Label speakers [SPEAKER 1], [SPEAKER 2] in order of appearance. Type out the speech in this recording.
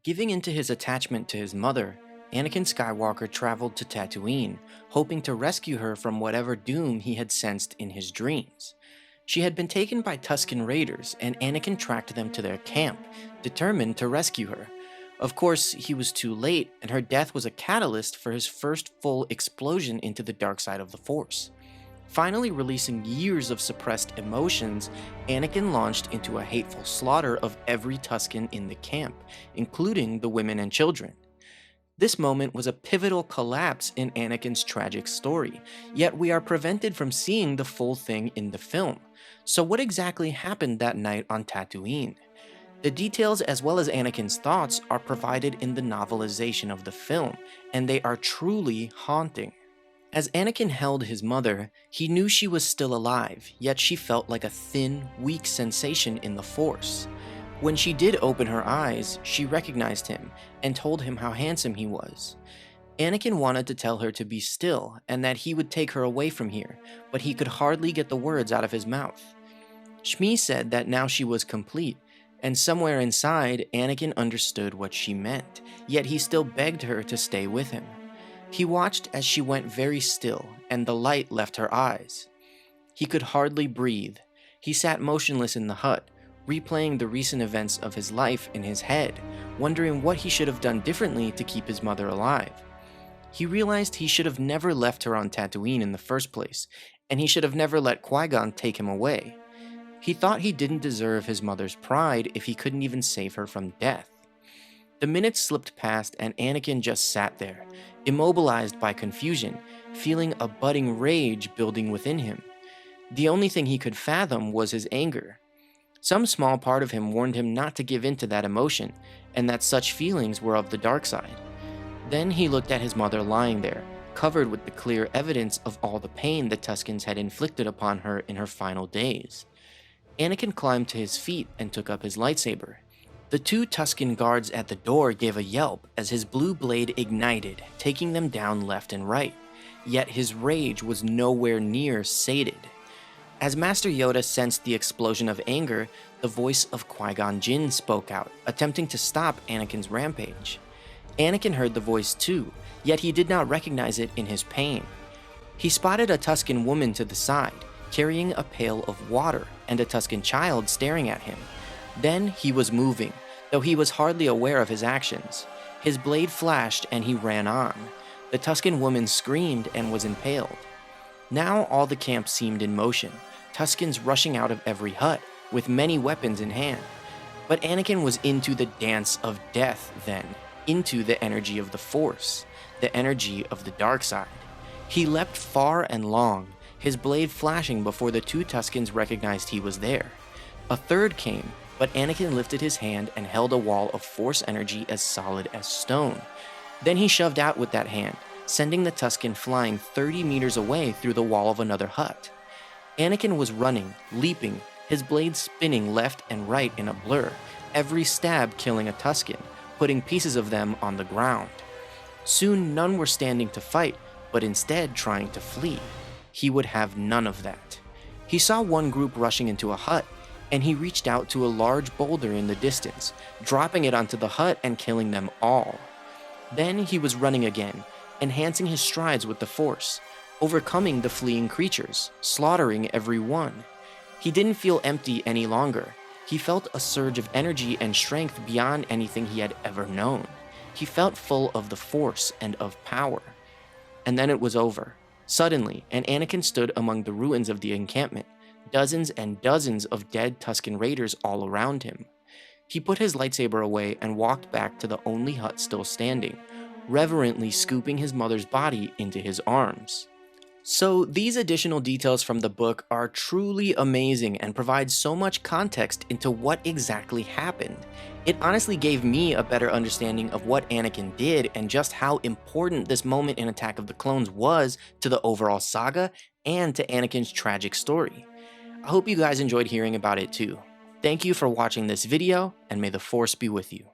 [SPEAKER 1] Giving into his attachment to his mother, Anakin Skywalker traveled to Tatooine, hoping to rescue her from whatever doom he had sensed in his dreams. She had been taken by Tusken Raiders, and Anakin tracked them to their camp, determined to rescue her. Of course, he was too late, and her death was a catalyst for his first full explosion into the dark side of the Force. Finally releasing years of suppressed emotions, Anakin launched into a hateful slaughter of every Tusken in the camp, including the women and children. This moment was a pivotal collapse in Anakin's tragic story, yet we are prevented from seeing the full thing in the film. So what exactly happened that night on Tatooine? The details as well as Anakin's thoughts are provided in the novelization of the film, and they are truly haunting. As Anakin held his mother, he knew she was still alive, yet she felt like a thin, weak sensation in the Force. When she did open her eyes, she recognized him and told him how handsome he was. Anakin wanted to tell her to be still and that he would take her away from here, but he could hardly get the words out of his mouth. Shmi said that now she was complete, and somewhere inside, Anakin understood what she meant, yet he still begged her to stay with him. He watched as she went very still, and the light left her eyes. He could hardly breathe. He sat motionless in the hut, replaying the recent events of his life in his head, wondering what he should have done differently to keep his mother alive. He realized he should have never left her on Tatooine in the first place, and he should have never let Qui-Gon take him away. He thought he didn't deserve his mother's pride if he couldn't even save her from death. The minutes slipped past and Anakin just sat there, immobilized by confusion, feeling a budding rage building within him. The only thing he could fathom was his anger. Some small part of him warned him not to give in to that emotion, and that such feelings were of the dark side. Then he looked at his mother lying there, covered with the clear evidence of all the pain the Tuskens had inflicted upon her in her final days. Anakin climbed to his feet and took up his lightsaber. The two Tusken guards at the door gave a yelp as his blue blade ignited, taking them down left and right. Yet his rage was nowhere near sated. As Master Yoda sensed the explosion of anger, the voice of Qui-Gon Jinn spoke out, attempting to stop Anakin's rampage. Anakin heard the voice too, yet he did not recognize it in his pain. He spotted a Tusken woman to the side, carrying a pail of water, and a Tusken child staring at him. Then he was moving, though he was hardly aware of his actions. His blade flashed and he ran on. The Tusken woman screamed and was impaled. Now all the camp seemed in motion, Tuskens rushing out of every hut, with many weapons in hand. But Anakin was into the dance of death then, into the energy of the Force, the energy of the dark side. He leapt far and long, his blade flashing before the two Tuskens recognized he was there. A third came, but Anakin lifted his hand and held a wall of Force energy as solid as stone. Then he shoved out with that hand, sending the Tusken flying 30 meters away through the wall of another hut. Anakin was running, leaping, his blade spinning left and right in a blur, every stab killing a Tusken, putting pieces of them on the ground. Soon none were standing to fight, but instead trying to flee. He would have none of that. He saw one group rushing into a hut, and he reached out to a large boulder in the distance, dropping it onto the hut and killing them all. Then he was running again, enhancing his strides with the Force, overcoming the fleeing creatures, slaughtering every one. He didn't feel empty any longer. He felt a surge of energy and strength beyond anything he had ever known. He felt full of the Force and of power. And then it was over. Suddenly, and Anakin stood among the ruins of the encampment, dozens and dozens of dead Tusken Raiders all around him. He put his lightsaber away and walked back to the only hut still standing, reverently scooping his mother's body into his arms. So these additional details from the book are truly amazing and provide so much context into what exactly happened. It honestly gave me a better understanding of what Anakin did and just how important this moment in Attack of the Clones was to the overall saga and to Anakin's tragic story. I hope you guys enjoyed hearing about it too. Thank you for watching this video, and may the Force be with you.